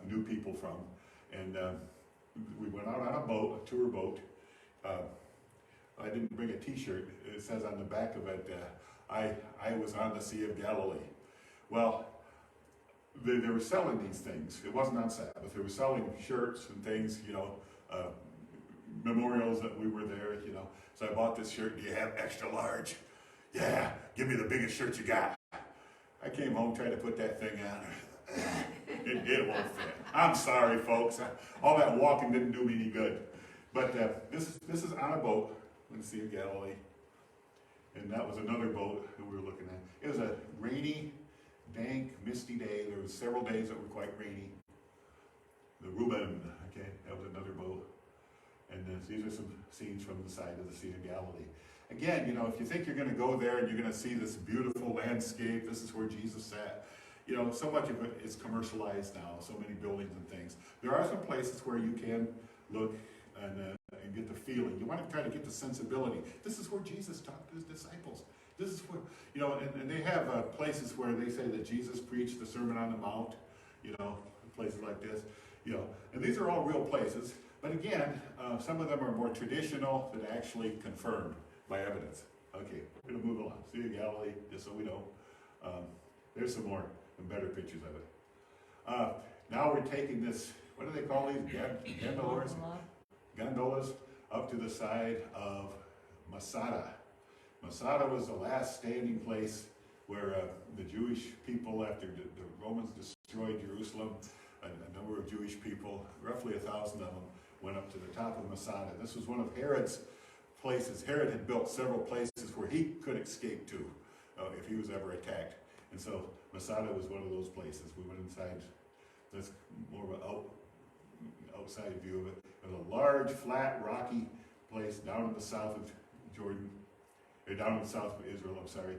knew people from. And we went out on a boat, a tour boat. I didn't bring a T-shirt. It says on the back of it, I was on the Sea of Galilee. Well, they were selling these things. It wasn't on Sabbath. They were selling shirts and things, you know, memorials that we were there, you know. So I bought this shirt. Do you have extra large? Yeah, give me the biggest shirt you got. I came home, tried to put that thing on. It won't fit. I'm sorry, folks. All that walking didn't do me any good. But this is on a boat in the Sea of Galilee. And that was another boat that we were looking at. It was a rainy, dank, misty day. There were several days that were quite rainy. The Reuben, okay, that was another boat. And these are some scenes from the side of the Sea of Galilee. Again, you know, if you think you're going to go there and you're going to see this beautiful landscape, this is where Jesus sat. You know, so much of it is commercialized now, so many buildings and things. There are some places where you can look and get the feeling. You want to try to get the sensibility. This is where Jesus talked to his disciples. This is where, you know, and they have places where they say that Jesus preached the Sermon on the Mount, you know, places like this, you know. And these are all real places. But again, some of them are more traditional than actually confirmed by evidence. Okay, we're going to move along. Sea of Galilee, just so we know. There's some more and better pictures of it. Now we're taking this, what do they call these? Gondolas up to the side of Masada. Masada was the last standing place where the Jewish people, after the Romans destroyed Jerusalem, a number of Jewish people, roughly 1,000 of them, went up to the top of Masada. This was one of Herod's places. Herod had built several places where he could escape to if he was ever attacked. And so Masada was one of those places. We went inside. That's more of an outside view of it. It was a large, flat, rocky place down in the south of Jordan, or down in the south of Israel, I'm sorry.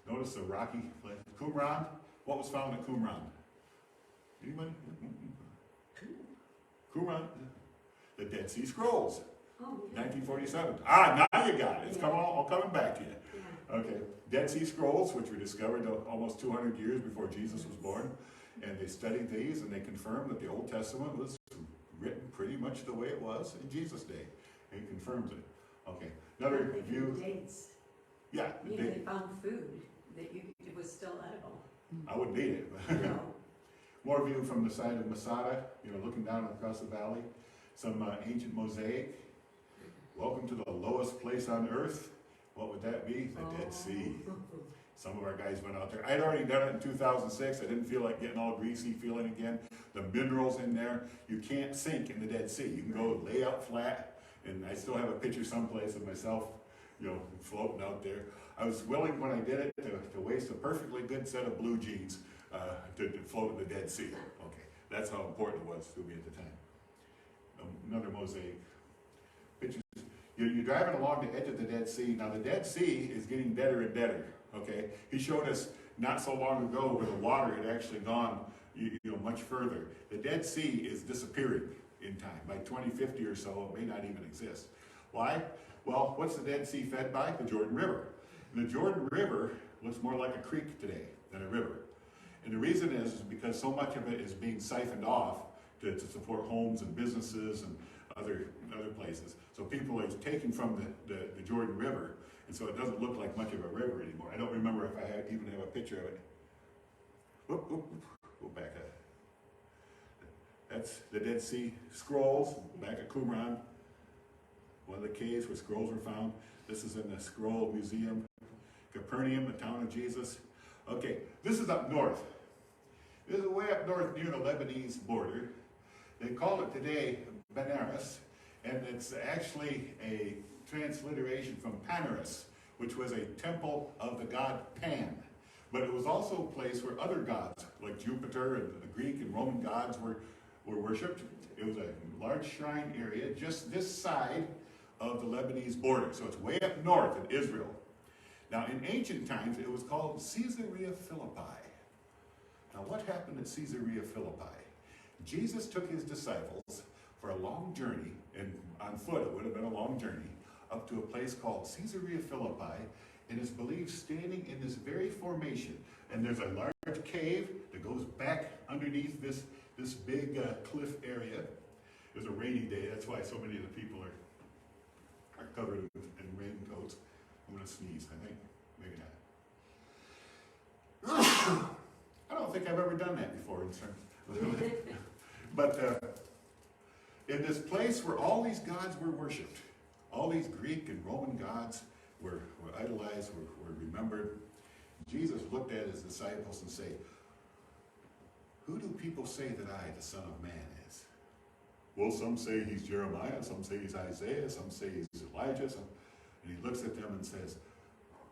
Notice the rocky place. Qumran, what was found at Qumran? Anybody? Qumran, the Dead Sea Scrolls, 1947. Now you got it. It's all coming back to you. Okay, Dead Sea Scrolls, which were discovered almost 200 years before Jesus was born, and they studied these and they confirmed that the Old Testament was written pretty much the way it was in Jesus' day. It confirms it. Okay, another view. Dates. Yeah, They found food that it was still edible. I wouldn't eat it. No. More view from the side of Masada, you know, looking down across the valley. Some ancient mosaic. Welcome to the lowest place on earth. What would that be? The Dead Sea. Some of our guys went out there. I'd already done it in 2006. I didn't feel like getting all greasy feeling again. The minerals in there, you can't sink in the Dead Sea. You can go lay out flat, and I still have a picture someplace of myself, you know, floating out there. I was willing when I did it to waste a perfectly good set of blue jeans to float in the Dead Sea. Okay, that's how important it was to me at the time. Another mosaic. Pictures. You're driving along the edge of the Dead Sea. Now the Dead Sea is getting deader and deader. Okay, he showed us not so long ago where the water had actually gone, you know, much further. The Dead Sea is disappearing in time. By 2050 or so, it may not even exist. Why? Well, what's the Dead Sea fed by? The Jordan River. And the Jordan River looks more like a creek today than a river. And the reason is because so much of it is being siphoned off to support homes and businesses and other places. So people are taking from the Jordan River, and so it doesn't look like much of a river anymore. I don't remember if I even have a picture of it. Whoop, whoop, whoop. Go back up. That's the Dead Sea Scrolls, back at Qumran. One of the caves where scrolls were found. This is in the Scroll Museum. Capernaum, the town of Jesus. Okay, this is up north. This is way up north near the Lebanese border. They call it today Benares, and it's actually a transliteration from Paneras, which was a temple of the god Pan. But it was also a place where other gods, like Jupiter and the Greek and Roman gods, were worshipped. It was a large shrine area just this side of the Lebanese border. So it's way up north in Israel. Now, in ancient times, it was called Caesarea Philippi. at Caesarea Philippi. Jesus took his disciples for a long journey, and on foot it would have been a long journey, up to a place called Caesarea Philippi, and is believed standing in this very formation. And there's a large cave that goes back underneath this big cliff area. It was a rainy day, that's why so many of the people are covered in raincoats. I'm going to sneeze, I think. Maybe not. I don't think I've ever done that before in terms. But in this place where all these gods were worshipped, all these Greek and Roman gods were idolized, were remembered, Jesus looked at his disciples and said, "Who do people say that I, the Son of Man, is?" Well, some say he's Jeremiah, some say he's Isaiah, some say he's Elijah. And he looks at them and says,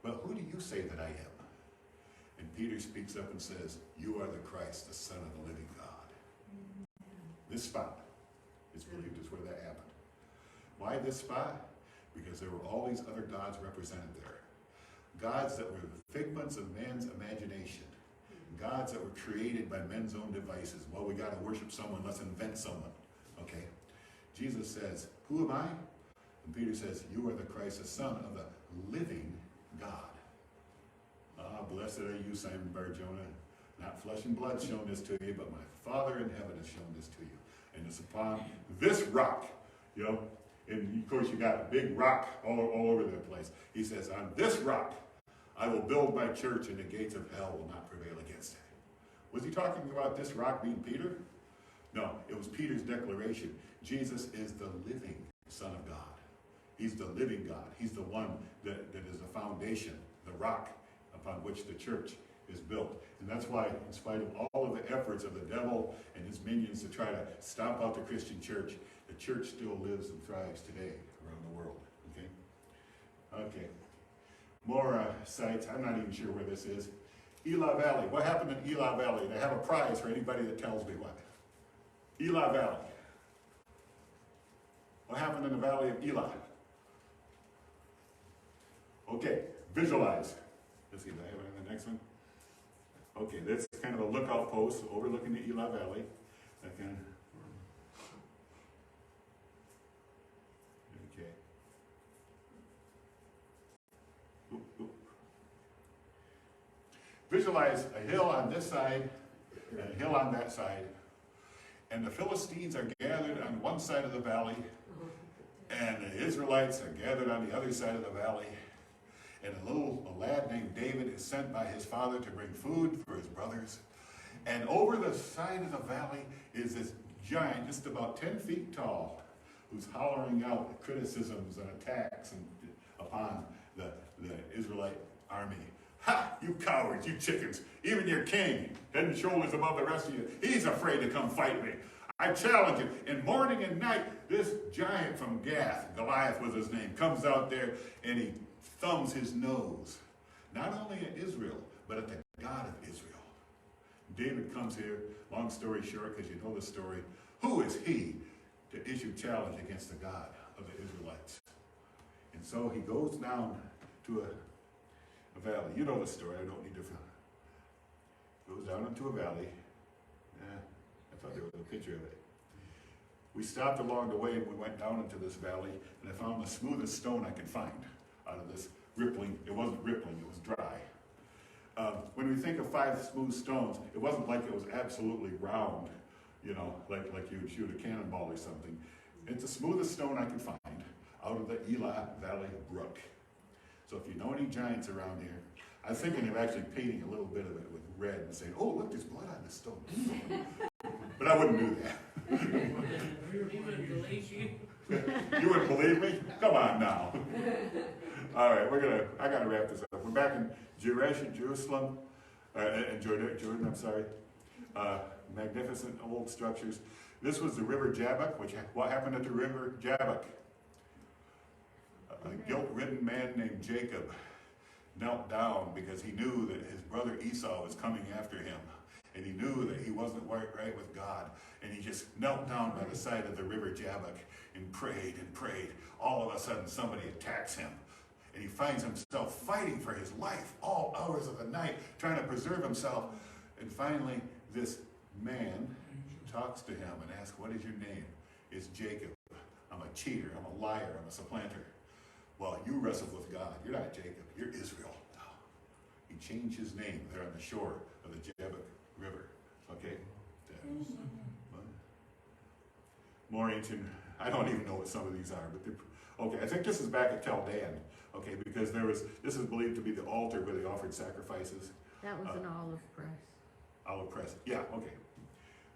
"But who do you say that I am?" And Peter speaks up and says, "You are the Christ, the Son of the living God." This spot is believed is where that happened. Why this spot? Because there were all these other gods represented there. Gods that were figments of man's imagination. Gods that were created by men's own devices. Well, we got to worship someone, let's invent someone. Okay? Jesus says, "Who am I?" And Peter says, "You are the Christ, the Son of the living God." Ah, blessed are you, Simon Bar-Jonah. Not flesh and blood shown this to you, but my Father in heaven has shown this to you. And it's upon this rock, you know, and of course you got a big rock all over the place. He says, "On this rock I will build my church, and the gates of hell will not prevail against it." Was he talking about this rock being Peter? No, it was Peter's declaration. Jesus is the living Son of God. He's the living God. He's the one that is the foundation, the rock upon which the church is built. And that's why, in spite of all of the efforts of the devil and his minions to try to stomp out the Christian church, the church still lives and thrives today around the world. Okay. More sites. I'm not even sure where this is. Elah Valley. What happened in Elah Valley? They have a prize for anybody that tells me what. Elah Valley. What happened in the valley of Elah? Okay, visualize. Let's see, do I have it in the next one? Okay, that's kind of a lookout post overlooking the Elah Valley. Okay. Oop, oop. Visualize a hill on this side and a hill on that side. And the Philistines are gathered on one side of the valley, and the Israelites are gathered on the other side of the valley. And a lad named David is sent by his father to bring food for his brothers. And over the side of the valley is this giant, just about 10 feet tall, who's hollering out criticisms and attacks upon the Israelite army. "Ha! You cowards, you chickens! Even your king, head and shoulders above the rest of you, he's afraid to come fight me. I challenge you." And morning and night, this giant from Gath, Goliath was his name, comes out there and he thumbs his nose, not only at Israel, but at the God of Israel. David comes here, long story short, because you know the story. Who is he to issue challenge against the God of the Israelites? And so he goes down to a valley. You know the story, I don't need to. Goes down into a valley. I thought there was a picture of it. We stopped along the way and we went down into this valley, and I found the smoothest stone I could find out of this rippling. It wasn't rippling, it was dry. When we think of 5 smooth stones, it wasn't like it was absolutely round, you know, like you would shoot a cannonball or something. It's the smoothest stone I could find out of the Elah Valley Brook. So if you know any giants around here, I was thinking of actually painting a little bit of it with red and saying, "Oh, look, there's blood on this stone." But I wouldn't do that. You wouldn't believe me? Come on now. All right, I gotta wrap this up. We're back in Jerusalem, in Jordan, I'm sorry. Magnificent old structures. This was the river Jabbok, what happened at the river Jabbok? A guilt-ridden man named Jacob knelt down because he knew that his brother Esau was coming after him. And he knew that he wasn't right with God. And he just knelt down by the side of the river Jabbok and prayed and prayed. All of a sudden, somebody attacks him. And he finds himself fighting for his life all hours of the night, trying to preserve himself. And finally, this man talks to him and asks, what is your name? It's Jacob. I'm a cheater, I'm a liar, I'm a supplanter. Well, you wrestle with God. You're not Jacob, you're Israel. He changed his name there on the shore of the Jabbok River. Okay? More ancient, I don't even know what some of these are, but okay, I think this is back at Tel Dan, okay, because this is believed to be the altar where they offered sacrifices. That was an olive press. Olive press, yeah, okay.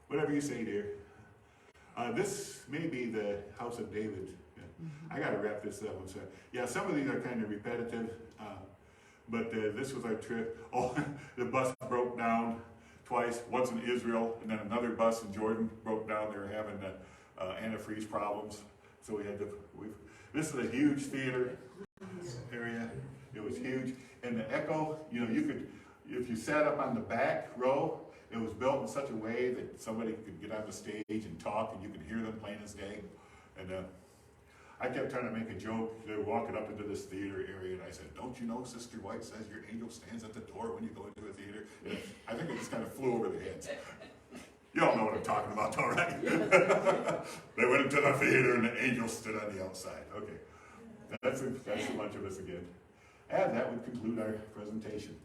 Whatever you say, dear. This may be the house of David. I gotta wrap this up. So, yeah, some of these are kind of repetitive, but this was our trip. Oh, the bus broke down twice, once in Israel, and then another bus in Jordan broke down. They were having antifreeze problems, so we had to, this is a huge theater area. It was huge, and the echo, you know, you could, if you sat up on the back row, it was built in such a way that somebody could get on the stage and talk, and you could hear them plain as day. And I kept trying to make a joke. They were walking up into this theater area, and I said, don't you know Sister White says your angel stands at the door when you go into a theater? And I think it just kind of flew over their heads. You all know what I'm talking about, though, right? They went into the theater, and the angel stood on the outside. Okay, that's a bunch of us again. And that would conclude our presentation.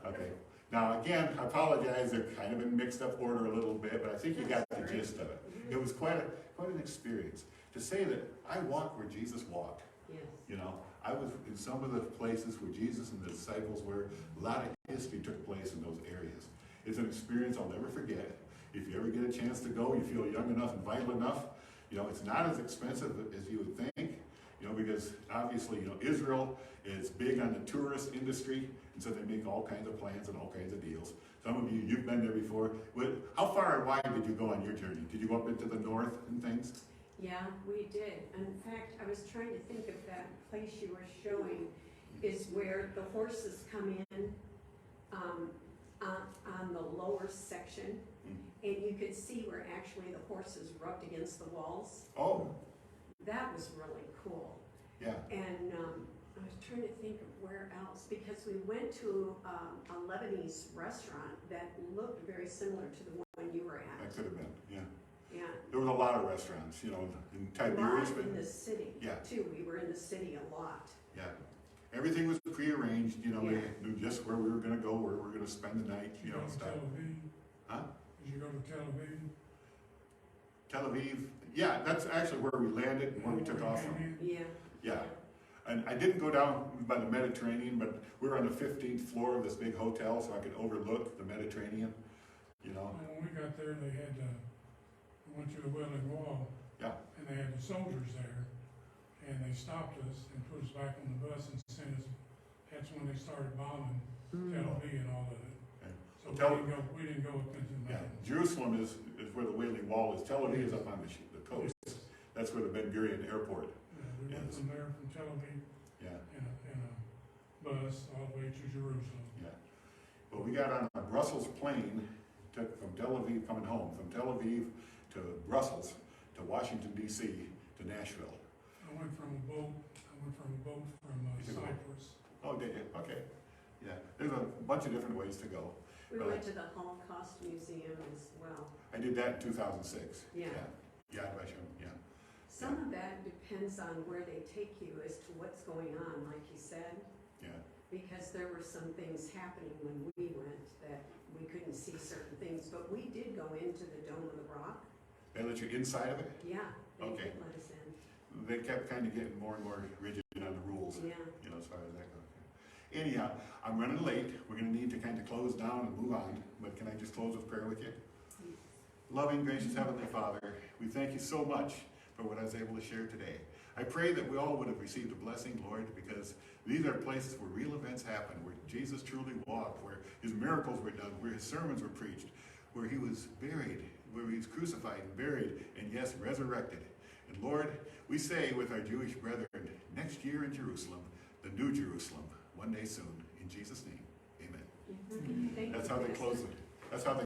Okay. Now, again, I apologize, they're kind of in mixed up order a little bit, but I think you got the gist of it. It was quite an experience. To say that I walked where Jesus walked. Yes. You know, I was in some of the places where Jesus and the disciples were. A lot of history took place in those areas. It's an experience I'll never forget. If you ever get a chance to go, you feel young enough and vital enough, you know, it's not as expensive as you would think, you know, because obviously, you know, Israel is big on the tourist industry, and so they make all kinds of plans and all kinds of deals. Some of you, you've been there before. How far and wide did you go on your journey? Did you go up into the north and things? Yeah, we did. In fact, I was trying to think of that place you were showing is where the horses come in on the lower section, and you could see where actually the horses rubbed against the walls. Oh. That was really cool. Yeah. And I was trying to think of where else, because we went to a Lebanese restaurant that looked very similar to the one you were at. That could have been, yeah. Yeah. There was a lot of restaurants, you know, in A lot Tiberias. in the city, Yeah. too. We were in the city a lot. Yeah. Everything was prearranged, you know, Yeah. we knew just where we were gonna go, where we were gonna spend the night, you know, stuff. Tel Aviv? Huh? Did you go to Tel Aviv? Tel Aviv, yeah, that's actually where we landed and where we took off from. Yeah. Yeah. And I didn't go down by the Mediterranean, but we were on the 15th floor of this big hotel, so I could overlook the Mediterranean, you know. Well, when we got there, they had, we went to the Wailing Wall. Yeah. And they had the soldiers there, and they stopped us and put us back on the bus and sent us, that's when they started bombing Tel Aviv and all of it. Okay. So Tel- we didn't go up into the Yeah, mountains. Jerusalem is where the Wailing Wall is. Tel Aviv is up on the coast. That's where the Ben Gurion Airport. Yeah, we went Yes. from there, from Tel Aviv, Yeah, in a bus all the way to Jerusalem. yeah. But we got on a Brussels plane, took from Tel Aviv, coming home, from Tel Aviv to Brussels, to Washington DC, to Nashville. I went from a boat from Cyprus. Oh, did you? Okay. Yeah, there's a bunch of different ways to go. We went to the Holocaust Museum as well. I did that in 2006. Yeah. Yeah, yeah. Some of that depends on where they take you as to what's going on, like you said, Yeah. because there were some things happening when we went that we couldn't see certain things, but we did go into the Dome of the Rock. They let you inside of it? Yeah, they Okay. did let us in. They kept kind of getting more and more rigid on the rules, Yeah. you know, as far as that goes. Anyhow, I'm running late. We're going to need to kind of close down and move on, but can I just close with prayer with you? Loving, gracious Heavenly Father, we thank you so much for what I was able to share today. I pray that we all would have received a blessing, Lord, because these are places where real events happened, where Jesus truly walked, where his miracles were done, where his sermons were preached, where he was buried, where he was crucified and buried, and yes, resurrected. And Lord, we say with our Jewish brethren, next year in Jerusalem, the New Jerusalem, one day soon, in Jesus' name, amen. Thank That's you, how they Pastor. close it. That's how they